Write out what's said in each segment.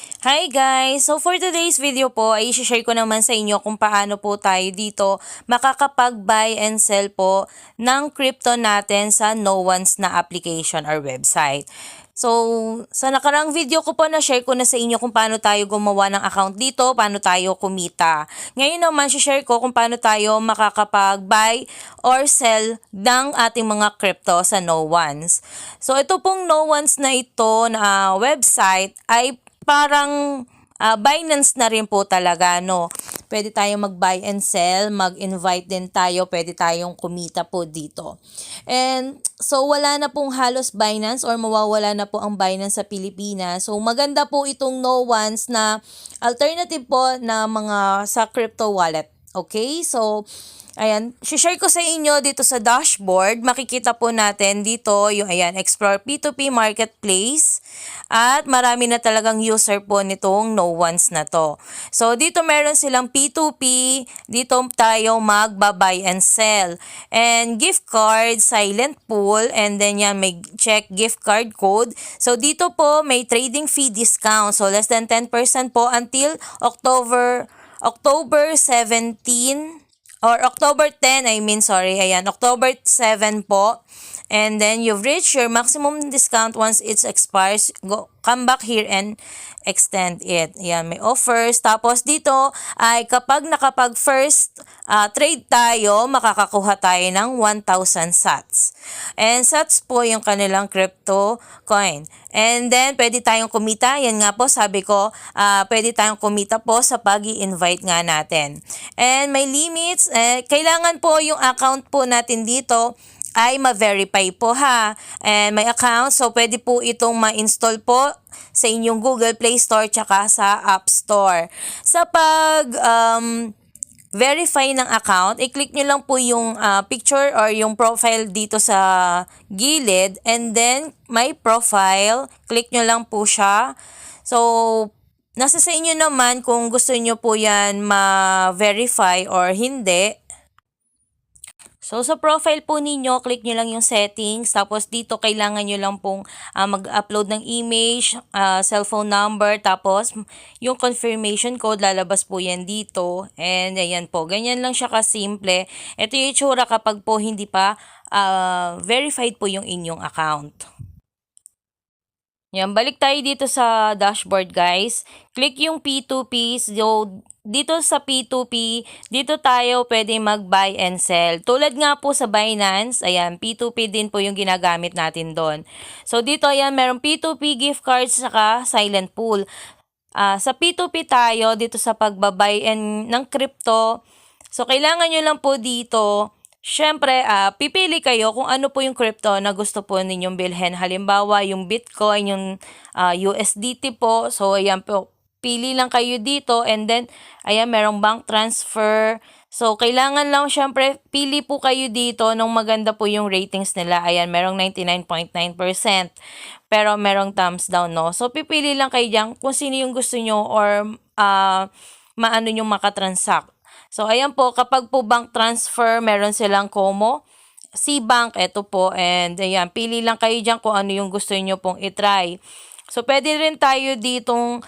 Hi guys! So for today's video po ay i-share ko naman sa inyo kung paano po tayo dito makakapag-buy and sell po ng crypto natin sa no one's na application or website. So sa nakarang video ko po na-share ko na sa inyo kung paano tayo gumawa ng account dito, paano tayo kumita. Ngayon naman share ko kung paano tayo makakapag-buy or sell ng ating mga crypto sa no one's. So ito pong no one's na ito na website ay parang Binance na rin po talaga, no? Pwede tayong mag-buy and sell, mag-invite din tayo, pwede tayong kumita po dito. And so wala na pong halos Binance or mawawala na po ang Binance sa Pilipinas. So maganda po itong no one's na alternative po na mga sa crypto wallet. Okay? So ayan, share ko sa inyo dito sa dashboard. Makikita po natin dito yung ayan, Explore P2P Marketplace. At marami na talagang user po nitong no one's na to. So dito meron silang P2P. Dito tayo magba-buy and sell. And gift card, silent pool. And then yan, may check gift card code. So dito po may trading fee discount. So less than 10% po until October 17 or October 10, Ayan, October 7 po. And then you've reached your maximum discount once it expires. Come back here and extend it. Ayan, may offers. Tapos dito ay kapag nakapag first trade tayo, makakakuha tayo ng 1,000 sats. And sats po yung kanilang crypto coin. And then pwede tayong kumita. Yan nga po sabi ko, pwede tayong kumita po sa pag-i-invite nga natin. And may limits. Kailangan po yung account po natin dito ay ma-verify po ha. And may account, so pwede po itong ma-install po sa inyong Google Play Store tsaka sa App Store. Sa verify ng account, i-click nyo lang po yung picture or yung profile dito sa gilid and then my profile, click nyo lang po siya. So, nasa sa inyo naman kung gusto nyo po yan ma-verify or hindi. So, sa profile po ninyo, click nyo lang yung settings. Tapos, dito kailangan nyo lang pong mag-upload ng image, cellphone number. Tapos, yung confirmation code, lalabas po yan dito. And, ayan po. Ganyan lang siya kasimple. Ito yung itsura kapag po hindi pa verified po yung inyong account. Yan, balik tayo dito sa dashboard guys. Click yung P2P. So, dito sa P2P, dito tayo pwede mag-buy and sell. Tulad nga po sa Binance, ayan, P2P din po yung ginagamit natin doon. So, dito ayan, merong P2P gift cards saka silent pool. Sa P2P tayo, dito sa pagbabuy and ng crypto. So, kailangan nyo lang po dito syempre, pipili kayo kung ano po yung crypto na gusto po ninyong bilhin. Halimbawa, yung Bitcoin, yung USDT po. So, ayan po. Pili lang kayo dito and then, ayan, merong bank transfer. So, kailangan lang, syempre, pili po kayo dito nung maganda po yung ratings nila. Ayan, merong 99.9%. Pero merong thumbs down, no? So, pipili lang kayo dyan kung sino yung gusto nyo or maano nyo makatransact. So, ayan po, kapag po bank transfer, meron silang Como, C-Bank, eto po, and ayan, pili lang kayo dyan kung ano yung gusto nyo pong itry. So, pwede rin tayo ditong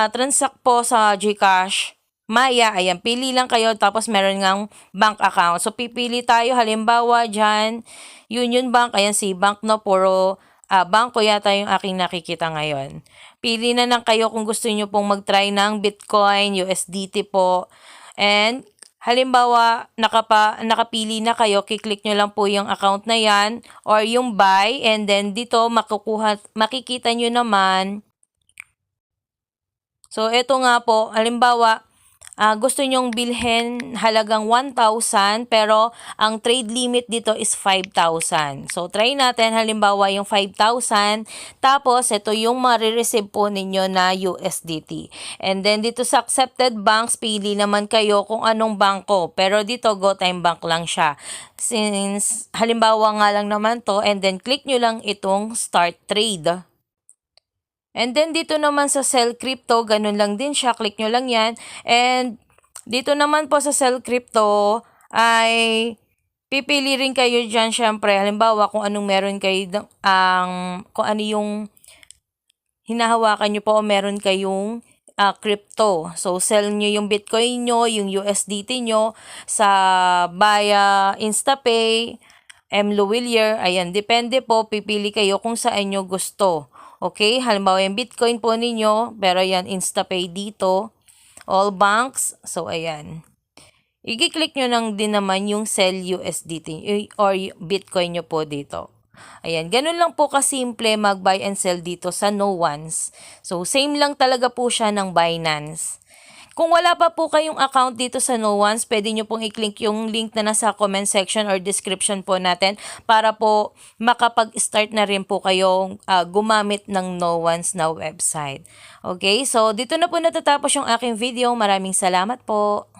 transact po sa GCash, Maya, ayan, pili lang kayo, tapos meron ngang bank account. So, pipili tayo, halimbawa dyan, Union Bank, ayan, C-Bank, no, puro bangko yata yung aking nakikita ngayon. Pili na lang kayo kung gusto nyo pong mag-try ng Bitcoin, USDT po. And halimbawa, nakapili na kayo, kiklik nyo lang po yung account na yan or yung buy and then dito makikita nyo naman. So, ito nga po, halimbawa, gusto nyong bilhin halagang 1,000 pero ang trade limit dito is 5,000. So, try natin halimbawa yung 5,000 tapos ito yung marireceive po ninyo na USDT. And then dito sa accepted banks, pili naman kayo kung anong bangko. Pero dito GoTime Bank lang siya. Since halimbawa nga lang naman to and then click nyo lang itong start trade. And then, dito naman sa Sell Crypto, ganun lang din siya. Click nyo lang yan. And, dito naman po sa Sell Crypto, ay pipili rin kayo dyan, syempre. Halimbawa, kung anong meron kayo, kung ano yung hinahawakan nyo po o meron kayong crypto. So, sell nyo yung Bitcoin nyo, yung USDT nyo sa via InstaPay, Mlowillier. Ayan, depende po, pipili kayo kung saan nyo gusto. Okay, halimbawa yung Bitcoin po ninyo, pero yan InstaPay dito. All banks. So, ayan. I-click nyo lang din naman yung sell USDT or Bitcoin nyo po dito. Ayan, ganun lang po kasimple mag-buy and sell dito sa No Ones. So, same lang talaga po siya ng Binance. Kung wala pa po kayong account dito sa No Ones, pwede nyo pong i-click yung link na nasa comment section or description po natin para po makapag-start na rin po kayong gumamit ng No Ones na website. Okay, so dito na po natatapos yung aking video. Maraming salamat po.